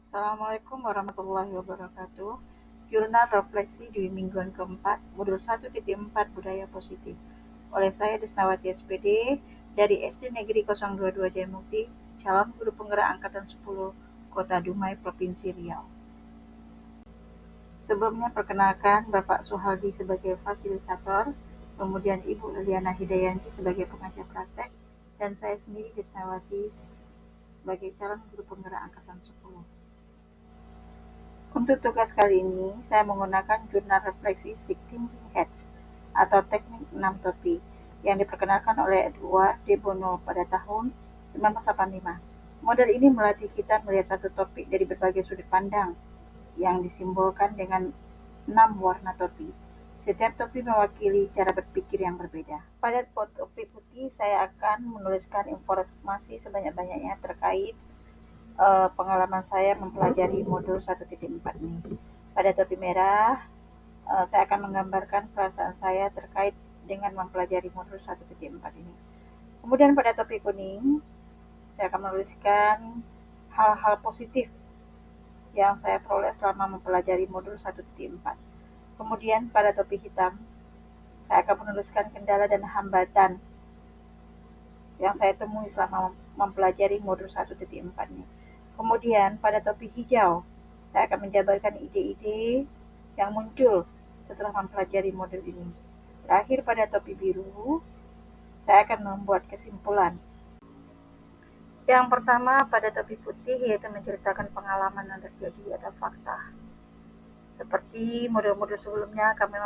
Assalamualaikum warahmatullahi wabarakatuh. Jurnal refleksi di mingguan keempat, modul 1.4 Budaya Positif. Oleh saya Desnawati SPD dari SD Negeri 022 Jayamukti, calon guru penggerak angkatan 10 Kota Dumai, Provinsi Riau. Sebelumnya perkenalkan Bapak Suhaldi sebagai fasilitator, kemudian Ibu Eliana Hidayanti sebagai pengajar praktek, dan saya sendiri Desnawati sebagai calon guru penggerak angkatan 10. Untuk tugas kali ini, saya menggunakan jurnal refleksi Seek Thinking Hats atau teknik 6 topi yang diperkenalkan oleh Edward de Bono pada tahun 1985. Model ini melatih kita melihat satu topik dari berbagai sudut pandang yang disimbolkan dengan 6 warna topi. Setiap topi mewakili cara berpikir yang berbeda. Pada topi putih, saya akan menuliskan informasi sebanyak-banyaknya terkait pengalaman saya mempelajari modul 1.4 ini. Pada topi merah, saya akan menggambarkan perasaan saya terkait dengan mempelajari modul 1.4 ini. Kemudian pada topi kuning, saya akan menuliskan hal-hal positif yang saya peroleh selama mempelajari modul 1.4. Kemudian pada topi hitam, saya akan menuliskan kendala dan hambatan yang saya temui selama mempelajari modul 1.4 ini. Kemudian pada topi hijau, saya akan menjabarkan ide-ide yang muncul setelah mempelajari modul ini. Terakhir pada topi biru, saya akan membuat kesimpulan. Yang pertama pada topi putih yaitu menceritakan pengalaman yang terjadi atau fakta. Seperti modul-modul sebelumnya, kami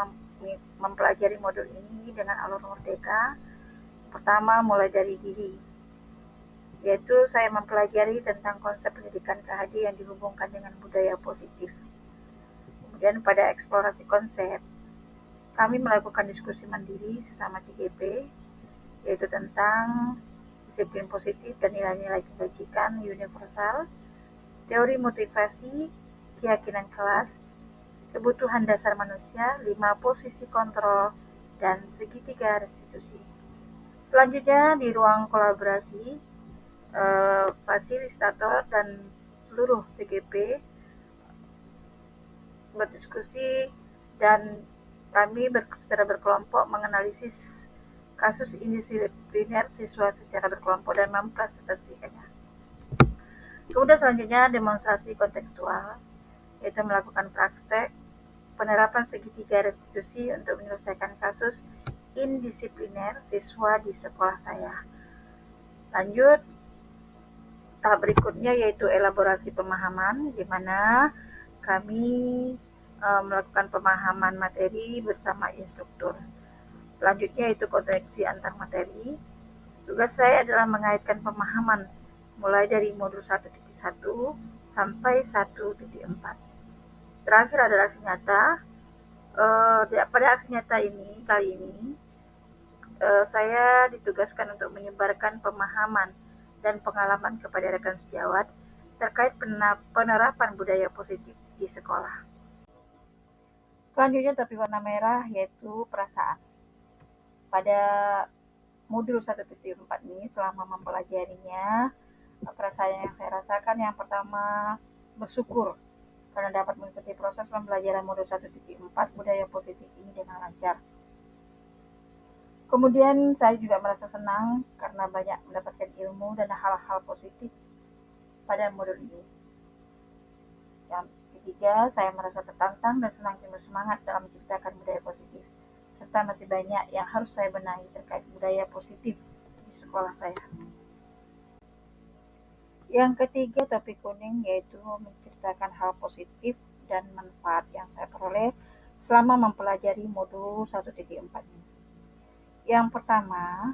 mempelajari modul ini dengan alur merdeka. Pertama, mulai dari diri, yaitu saya mempelajari tentang konsep pendidikan KHD yang dihubungkan dengan budaya positif. Kemudian pada eksplorasi konsep, kami melakukan diskusi mandiri sesama CGP, yaitu tentang disiplin positif dan nilai-nilai kebajikan universal, teori motivasi, keyakinan kelas, kebutuhan dasar manusia, 5 posisi kontrol, dan segitiga restitusi. Selanjutnya di ruang kolaborasi, fasilitator dan seluruh CGP berdiskusi dan kami secara berkelompok menganalisis kasus indisipliner siswa secara berkelompok dan mempresentasikannya. Kemudian selanjutnya demonstrasi kontekstual, yaitu melakukan praktek penerapan segitiga restitusi untuk menyelesaikan kasus indisipliner siswa di sekolah saya. Lanjut, tahap berikutnya yaitu elaborasi pemahaman, di mana kami melakukan pemahaman materi bersama instruktur. Selanjutnya itu koneksi antar materi. Tugas saya adalah mengaitkan pemahaman mulai dari modul 1.1 sampai 1.4. Terakhir adalah aksi nyata. Pada aksi nyata ini kali ini saya ditugaskan untuk menyebarkan pemahaman dan pengalaman kepada rekan sejawat terkait penerapan budaya positif di sekolah. Selanjutnya topi warna merah yaitu perasaan. Pada modul 1.4 ini selama mempelajarinya, perasaan yang saya rasakan yang pertama bersyukur karena dapat mengikuti proses pembelajaran modul 1.4 budaya positif ini dengan lancar. Kemudian saya juga merasa senang karena banyak mendapatkan ilmu dan hal-hal positif pada modul ini. Yang ketiga, saya merasa tertantang dan semakin bersemangat dalam menciptakan budaya positif, serta masih banyak yang harus saya benahi terkait budaya positif di sekolah saya. Yang ketiga, topik kuning yaitu menceritakan hal positif dan manfaat yang saya peroleh selama mempelajari modul 1.4 ini. Yang pertama,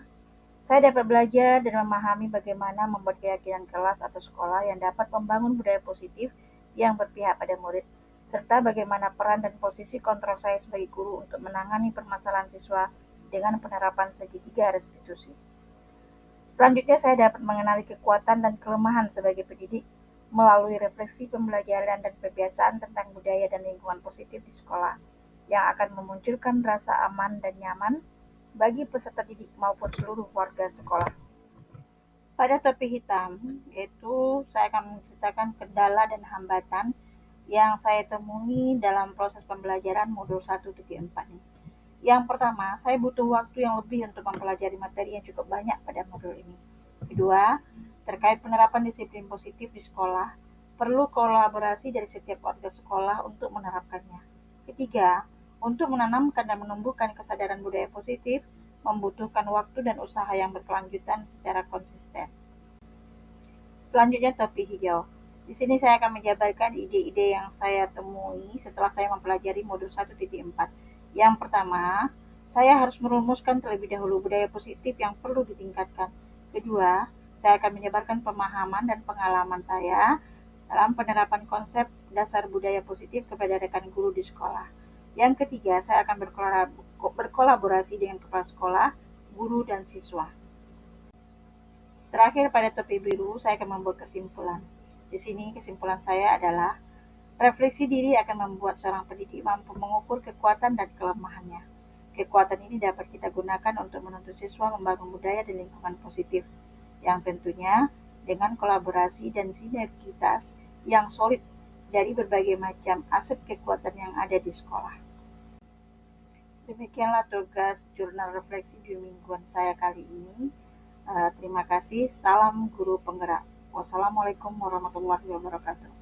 saya dapat belajar dan memahami bagaimana membuat keyakinan kelas atau sekolah yang dapat membangun budaya positif yang berpihak pada murid, serta bagaimana peran dan posisi kontrol saya sebagai guru untuk menangani permasalahan siswa dengan penerapan segitiga restitusi. Selanjutnya saya dapat mengenali kekuatan dan kelemahan sebagai pendidik melalui refleksi pembelajaran dan kebiasaan tentang budaya dan lingkungan positif di sekolah yang akan memunculkan rasa aman dan nyaman bagi peserta didik maupun seluruh warga sekolah. Pada topi hitam, yaitu saya akan menceritakan kendala dan hambatan yang saya temui dalam proses pembelajaran modul 1.4 ini. Yang pertama, saya butuh waktu yang lebih untuk mempelajari materi yang cukup banyak pada modul ini. Kedua, terkait penerapan disiplin positif di sekolah, perlu kolaborasi dari setiap warga sekolah untuk menerapkannya. Ketiga, untuk menanamkan dan menumbuhkan kesadaran budaya positif, membutuhkan waktu dan usaha yang berkelanjutan secara konsisten. Selanjutnya topi hijau. Di sini saya akan menjabarkan ide-ide yang saya temui setelah saya mempelajari modul 1.4. Yang pertama, saya harus merumuskan terlebih dahulu budaya positif yang perlu ditingkatkan. Kedua, saya akan menyebarkan pemahaman dan pengalaman saya dalam penerapan konsep dasar budaya positif kepada rekan guru di sekolah. Yang ketiga, saya akan berkolaborasi dengan kepala sekolah, guru, dan siswa. Terakhir, pada topi biru, saya akan membuat kesimpulan. Di sini kesimpulan saya adalah refleksi diri akan membuat seorang pendidik mampu mengukur kekuatan dan kelemahannya. Kekuatan ini dapat kita gunakan untuk menuntut siswa membangun budaya dan lingkungan positif, yang tentunya dengan kolaborasi dan sinergitas yang solid dari berbagai macam aset kekuatan yang ada di sekolah. Demikianlah tugas jurnal refleksi di mingguan saya kali ini. Terima kasih. Salam guru penggerak. Wassalamualaikum warahmatullahi wabarakatuh.